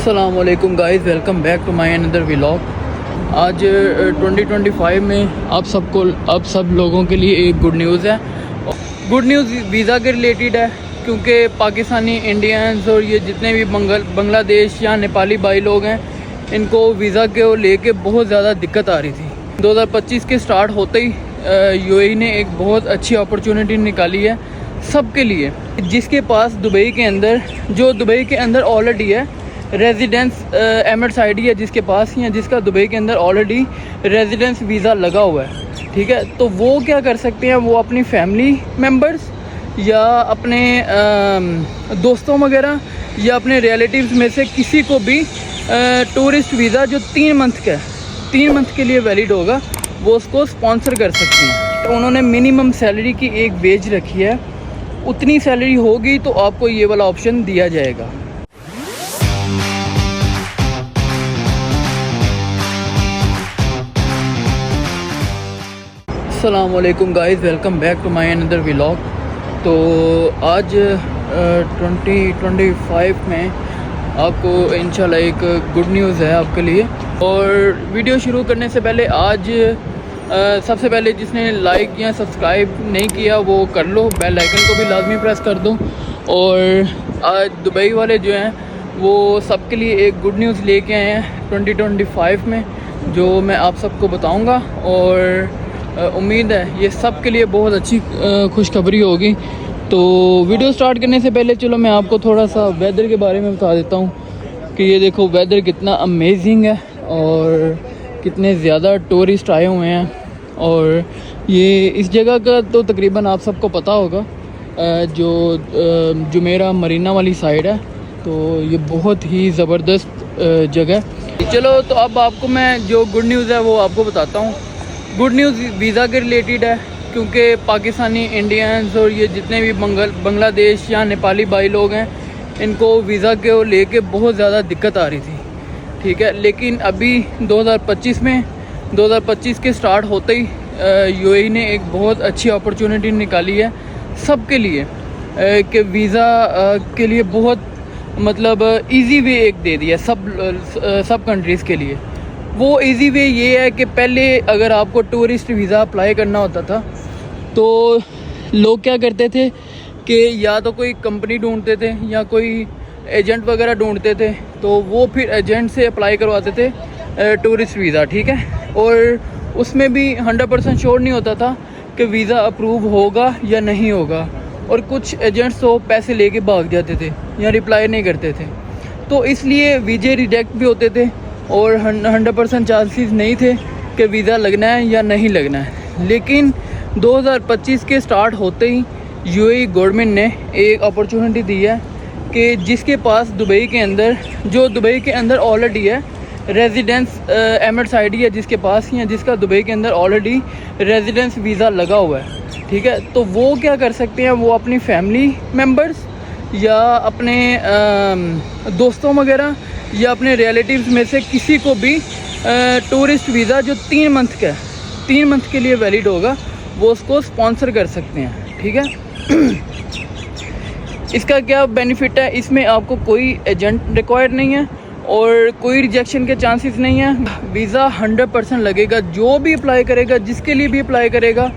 अस्सलामुअलैकुम guys, welcome back to my another vlog. आज 2025 में आप सब लोगों के लिए एक गुड न्यूज़ है। गुड न्यूज़ वीज़ा के रिलेटेड है, क्योंकि पाकिस्तानी इंडियंस और ये जितने भी बांग्लादेश या नेपाली भाई लोग हैं, इनको वीज़ा के लेके बहुत ज़्यादा दिक्कत आ रही थी। 2025 के स्टार्ट होते ही यूएई ने एक बहुत अच्छी अपॉर्चुनिटी निकाली है सबके लिए, जिसके पास दुबई के अंदर ऑलरेडी है रेजिडेंस एमिरेट्स आईडी है, जिसके पास या जिसका दुबई के अंदर ऑलरेडी रेजिडेंस वीज़ा लगा हुआ है। ठीक है, तो वो क्या कर सकते हैं, वो अपनी फैमिली मेम्बर्स या अपने दोस्तों वगैरह या अपने रिलेटिव्स में से किसी को भी टूरिस्ट वीज़ा जो 3 मंथ के लिए वैलिड होगा, वो उसको स्पॉन्सर कर सकते हैं। तो उन्होंने मिनिमम सैलरी की एक वेज रखी है, उतनी सैलरी होगी तो आपको ये वाला ऑप्शन दिया जाएगा। अस्सलामुअलैकुम guys, welcome back to my another vlog. तो आज 2025 में आपको इंशाल्लाह एक गुड न्यूज़ है आपके लिए। और वीडियो शुरू करने से पहले आज सबसे पहले जिसने लाइक या सब्सक्राइब नहीं किया वो कर लो, बेल आइकन को भी लाजमी प्रेस कर दो। और आज दुबई वाले जो हैं वो सबके लिए एक गुड न्यूज़ लेके आए हैं 2025 में, जो मैं आप सबको बताऊंगा। और उम्मीद है ये सब के लिए बहुत अच्छी खुशखबरी होगी। तो वीडियो स्टार्ट करने से पहले चलो मैं आपको थोड़ा सा वेदर के बारे में बता देता हूँ कि ये देखो वेदर कितना अमेजिंग है और कितने ज़्यादा टूरिस्ट आए हुए हैं। और ये इस जगह का तो तकरीबन आप सबको पता होगा, जो जुमेरा मरीना वाली साइड है, तो ये बहुत ही ज़बरदस्त जगह। चलो तो अब आपको मैं जो गुड न्यूज़ है वो आपको बताता हूँ। गुड न्यूज़ वीज़ा के रिलेटेड है, क्योंकि पाकिस्तानी इंडियंस और ये जितने भी बांग्लादेश या नेपाली भाई लोग हैं, इनको वीज़ा के लेके बहुत ज़्यादा दिक्कत आ रही थी। ठीक है, लेकिन अभी 2025 के स्टार्ट होते ही यूएई ने एक बहुत अच्छी अपॉर्चुनिटी निकाली है सबके लिए, कि वीज़ा के लिए बहुत मतलब इजी वे एक दे दिया सब कंट्रीज़ के लिए। वो इजी वे ये है कि पहले अगर आपको टूरिस्ट वीज़ा अप्लाई करना होता था तो लोग क्या करते थे कि या तो कोई कंपनी ढूंढते थे या कोई एजेंट वगैरह ढूंढते थे, तो वो फिर एजेंट से अप्लाई करवाते थे टूरिस्ट वीज़ा। ठीक है, और उसमें भी 100% श्योर नहीं होता था कि वीज़ा अप्रूव होगा या नहीं होगा, और कुछ एजेंट्स तो पैसे लेके भाग जाते थे या रिप्लाई नहीं करते थे, तो इसलिए वीज़े रिजेक्ट भी होते थे और 100% चांसेस नहीं थे कि वीज़ा लगना है या नहीं लगना है। लेकिन 2025 के स्टार्ट होते ही यूएई गवर्नमेंट ने एक अपॉर्चुनिटी दी है कि जिसके पास दुबई के अंदर ऑलरेडी है रेजिडेंस एमिरेट्स आईडी है, जिसके पास या जिसका दुबई के अंदर ऑलरेडी रेजिडेंस वीज़ा लगा हुआ है। ठीक है, तो वो क्या कर सकते हैं, वो अपनी फैमिली मेम्बर्स या अपने दोस्तों वगैरह या अपने रिलेटिव्स में से किसी को भी टूरिस्ट वीज़ा जो 3 मंथ के लिए वैलिड होगा, वो उसको स्पॉन्सर कर सकते हैं। ठीक है, इसका क्या बेनिफिट है, इसमें आपको कोई एजेंट रिक्वायर्ड नहीं है और कोई रिजेक्शन के चांसेस नहीं है। वीज़ा 100% लगेगा, जो भी अप्लाई करेगा, जिसके लिए भी अप्लाई करेगा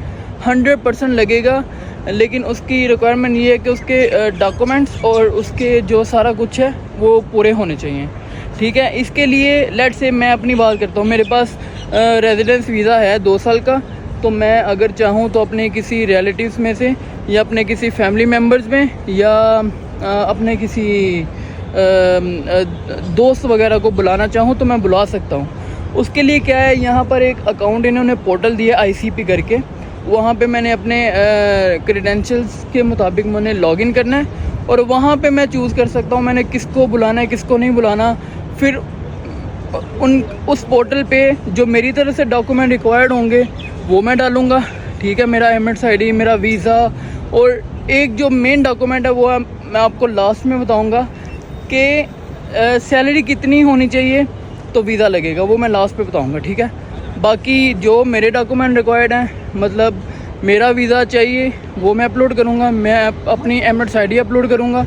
100% लगेगा। लेकिन उसकी रिक्वायरमेंट ये है कि उसके डॉक्यूमेंट्स और उसके जो सारा कुछ है वो पूरे होने चाहिए। ठीक है, इसके लिए लेट से मैं अपनी बात करता हूँ, मेरे पास रेजिडेंस वीज़ा है 2 साल का, तो मैं अगर चाहूँ तो अपने किसी रिलेटिव्स में से या अपने किसी फैमिली मेम्बर्स में या अपने किसी दोस्त वगैरह को बुलाना चाहूँ तो मैं बुला सकता हूँ। उसके लिए क्या है, यहाँ पर एक अकाउंट इन्होंने पोर्टल दिया ICP करके, वहाँ पे मैंने अपने क्रेडेंशियल्स के मुताबिक मैंने लॉगिन करना है और वहाँ पे मैं चूज़ कर सकता हूँ मैंने किसको बुलाना है किसको नहीं बुलाना। फिर उस पोर्टल पे जो मेरी तरफ से डॉक्यूमेंट रिक्वायर्ड होंगे वो मैं डालूँगा। ठीक है, मेरा एमिरेट्स आईडी, मेरा वीज़ा, और एक जो मेन डॉक्यूमेंट है वो मैं आपको लास्ट में बताऊँगा कि सैलरी कितनी होनी चाहिए तो वीज़ा लगेगा, वो मैं लास्ट पे बताऊँगा। ठीक है, बाकी जो मेरे डॉक्यूमेंट रिक्वायर्ड हैं, मतलब मेरा वीज़ा चाहिए, वो मैं अपलोड करूँगा, मैं अपनी एमिरेट्स आईडी अपलोड करूँगा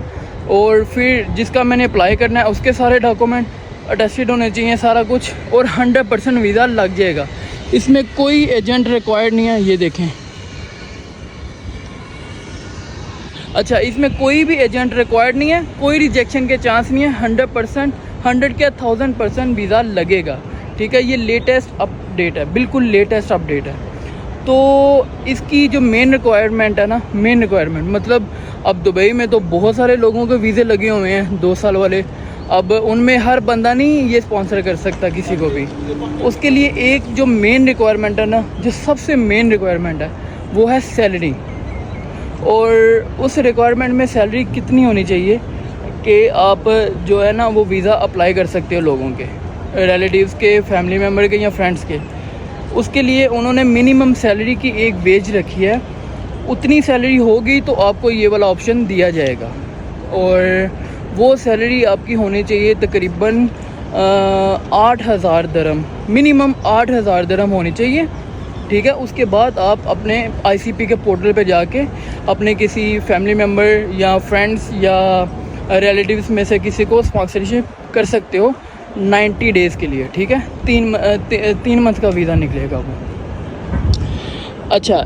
और फिर जिसका मैंने अप्लाई करना है उसके सारे डॉक्यूमेंट अटेस्टेड होने चाहिए, सारा कुछ, और 100% वीज़ा लग जाएगा। इसमें कोई एजेंट रिक्वायर्ड नहीं है, ये देखें। अच्छा, इसमें कोई भी एजेंट रिक्वायर्ड नहीं है, कोई रिजेक्शन के चांस नहीं है, 100%, 100 क्या 1000% वीज़ा लगेगा। ठीक है, ये लेटेस्ट अपडेट है, बिल्कुल लेटेस्ट अपडेट है। तो इसकी जो मेन रिक्वायरमेंट है ना, मेन रिक्वायरमेंट मतलब अब दुबई में तो बहुत सारे लोगों के वीज़े लगे हुए हैं 2 साल वाले। अब उनमें हर बंदा नहीं ये स्पॉन्सर कर सकता किसी को भी। उसके लिए एक जो मेन रिक्वायरमेंट है ना, जो सबसे मेन रिक्वायरमेंट है, वो है सैलरी। और उस रिक्वायरमेंट में सैलरी कितनी होनी चाहिए कि आप जो है ना वो वीज़ा अप्लाई कर सकते हो लोगों के, रिलेटिव्स के, फैमिली मेम्बर के या फ्रेंड्स के। उसके लिए उन्होंने मिनिमम सैलरी की एक वेज रखी है, उतनी सैलरी होगी तो आपको ये वाला ऑप्शन दिया जाएगा। और वो सैलरी आपकी होनी चाहिए तकरीबन 8000 दरम, मिनिमम 8000 दरम होनी चाहिए। ठीक है, उसके बाद आप अपने ICP के पोर्टल पे जाके अपने किसी फैमिली मेम्बर या फ्रेंड्स या रिलेटिव्स में से किसी को स्पॉन्सरशिप कर सकते हो 90 डेज़ के लिए। ठीक है, 3 मंथ का वीज़ा निकलेगा वो। अच्छा,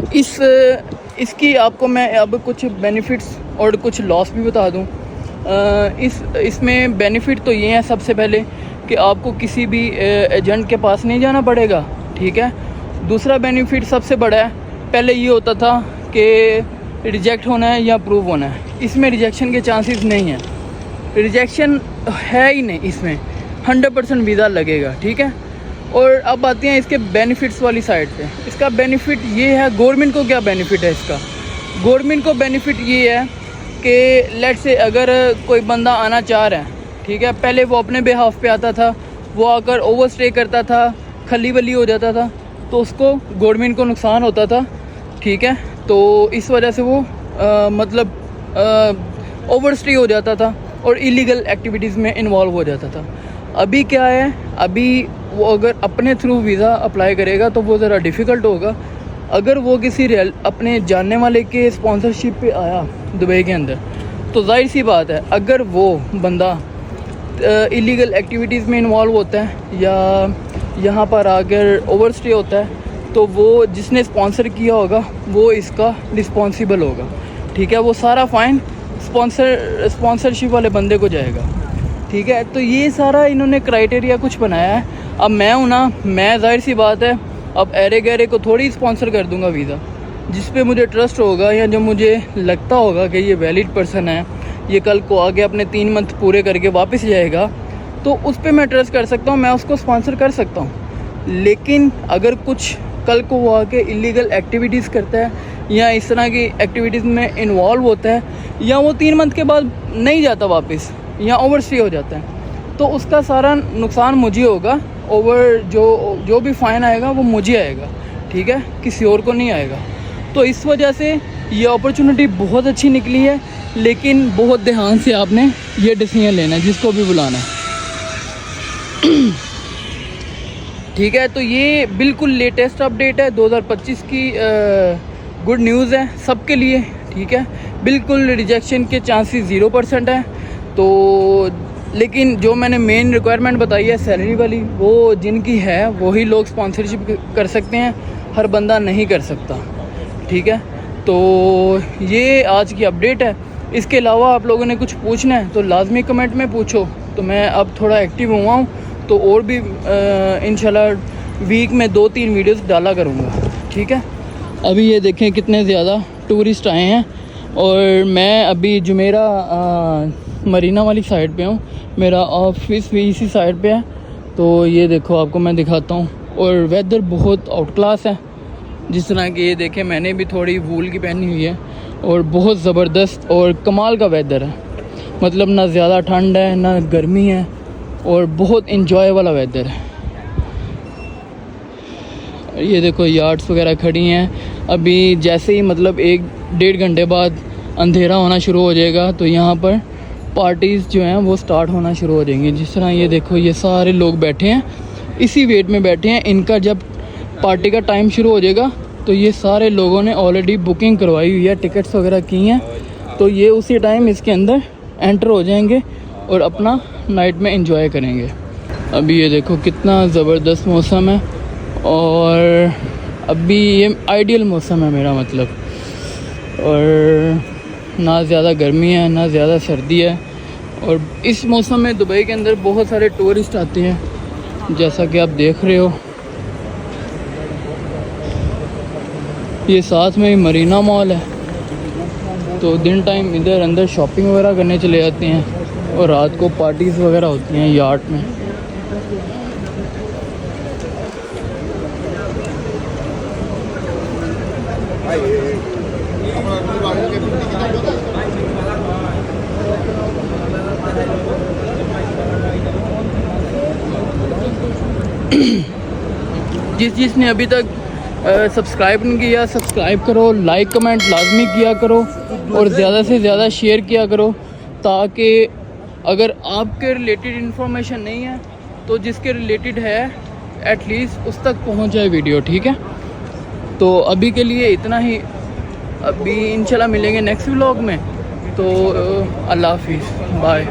इसकी आपको मैं अब कुछ बेनिफिट्स और कुछ लॉस भी बता दूं। इसमें बेनिफिट तो ये हैं, सबसे पहले कि आपको किसी भी एजेंट के पास नहीं जाना पड़ेगा। ठीक है, दूसरा बेनिफिट सबसे बड़ा है, पहले ये होता था कि रिजेक्ट होना है या अप्रूव होना है, इसमें रिजेक्शन के चांसेस नहीं हैं, रिजेक्शन है ही नहीं इसमें, 100% वीज़ा लगेगा। ठीक है, और अब आते हैं इसके बेनिफिट्स वाली साइड पे। इसका बेनिफिट ये है, गवर्नमेंट को क्या बेनिफिट है इसका? गवर्नमेंट को बेनिफिट ये है कि लेट्स से अगर कोई बंदा आना चाह रहा है, ठीक है, पहले वो अपने बेहाफ पे आता था, वो आकर ओवर स्टे करता था, खली वली हो जाता था, तो उसको गवर्नमेंट को नुकसान होता था। ठीक है, तो इस वजह से वो मतलब ओवर स्टे हो जाता था और इलीगल एक्टिविटीज़ में इन्वॉल्व हो जाता था। अभी क्या है, अभी वो अगर अपने थ्रू वीज़ा अप्लाई करेगा तो वो ज़रा डिफ़िकल्ट होगा। अगर वो किसी अपने जानने वाले के स्पॉन्सरशिप पे आया दुबई के अंदर, तो जाहिर सी बात है अगर वो बंदा इलीगल एक्टिविटीज़ में इन्वॉल्व होता है या यहाँ पर आकर ओवर स्टे होता है, तो वो जिसने स्पॉन्सर किया होगा वो इसका रिस्पॉन्सिबल होगा। ठीक है, वो सारा फ़ाइन स्पॉन्सरशिप वाले बंदे को जाएगा। ठीक है, तो ये सारा इन्होंने क्राइटेरिया कुछ बनाया है। अब मैं हूँ ना, मैं जाहिर सी बात है अब एरे गहरे को थोड़ी स्पॉन्सर कर दूँगा वीज़ा। जिस पे मुझे ट्रस्ट होगा या जो मुझे लगता होगा कि ये वैलिड पर्सन है, ये कल को आगे अपने 3 मंथ पूरे करके वापस जाएगा, तो उस पे मैं ट्रस्ट कर सकता हूँ, मैं उसको स्पॉन्सर कर सकता हूँ। लेकिन अगर कुछ कल को वो आके इलीगल एक्टिविटीज़ करता है या इस तरह की एक्टिविटीज़ में इन्वॉल्व होता है, या वो 3 मंथ के बाद नहीं जाता वापस या ओवर स्टे हो जाता है, तो उसका सारा नुकसान मुझे होगा। ओवर जो भी फ़ाइन आएगा वो मुझे आएगा। ठीक है, किसी और को नहीं आएगा। तो इस वजह से ये अपॉर्चुनिटी बहुत अच्छी निकली है, लेकिन बहुत ध्यान से आपने ये डिसीजन लेना है जिसको भी बुलाना है। ठीक है, तो ये बिल्कुल लेटेस्ट अपडेट है 2025 की, गुड न्यूज़ है सबके लिए। ठीक है, बिल्कुल रिजेक्शन के चांसेस 0% है। तो लेकिन जो मैंने मेन रिक्वायरमेंट बताई है सैलरी वाली, वो जिनकी है वही लोग स्पॉन्सरशिप कर सकते हैं, हर बंदा नहीं कर सकता। ठीक है, तो ये आज की अपडेट है। इसके अलावा आप लोगों ने कुछ पूछना है तो लाजमी कमेंट में पूछो, तो मैं अब थोड़ा एक्टिव हुआ हूँ, तो और भी इंशाल्लाह वीक में 2-3 वीडियोस डाला करूँगा। ठीक है, अभी ये देखें कितने ज़्यादा टूरिस्ट आए हैं, और मैं अभी जुमेरा मरीना वाली साइड पे हूँ, मेरा ऑफिस भी इसी साइड पे है। तो ये देखो आपको मैं दिखाता हूँ, और वेदर बहुत आउट क्लास है। जिस तरह कि ये देखें, मैंने भी थोड़ी वूल की पहनी हुई है, और बहुत ज़बरदस्त और कमाल का वेदर है। मतलब ना ज़्यादा ठंड है ना गर्मी है, और बहुत इंजॉय वाला वेदर है। ये देखो यार्ड्स वगैरह खड़ी हैं। अभी जैसे ही मतलब 1-1.5 घंटे बाद अंधेरा होना शुरू हो जाएगा, तो यहाँ पर पार्टीज़ जो हैं वो स्टार्ट होना शुरू हो जाएंगी। जिस तरह ये देखो, ये सारे लोग बैठे हैं, इसी वेट में बैठे हैं। इनका जब पार्टी का टाइम शुरू हो जाएगा, तो ये सारे लोगों ने ऑलरेडी बुकिंग करवाई हुई है, टिकट्स वगैरह की हैं, तो ये उसी टाइम इसके अंदर एंटर हो जाएंगे और अपना नाइट में एंजॉय करेंगे। अभी ये देखो कितना ज़बरदस्त मौसम है और अभी ये आइडियल मौसम है मेरा मतलब, और ना ज़्यादा गर्मी है ना ज़्यादा सर्दी है। और इस मौसम में दुबई के अंदर बहुत सारे टूरिस्ट आते हैं, जैसा कि आप देख रहे हो। ये साथ में ही मरीना मॉल है, तो दिन टाइम इधर अंदर शॉपिंग वगैरह करने चले जाते हैं और रात को पार्टीज़ वगैरह होती हैं यार्ड में। जिसने अभी तक सब्सक्राइब नहीं किया, सब्सक्राइब करो, लाइक कमेंट लाजमी किया करो और ज़्यादा से ज़्यादा शेयर किया करो, ताकि अगर आपके रिलेटेड इन्फॉर्मेशन नहीं है तो जिसके रिलेटेड है एटलीस्ट उस तक पहुंच जाए वीडियो, ठीक है। तो अभी के लिए इतना ही, अभी इंशाल्लाह मिलेंगे नेक्स्ट व्लॉग में। तो अल्लाह हाफिज़, बाय।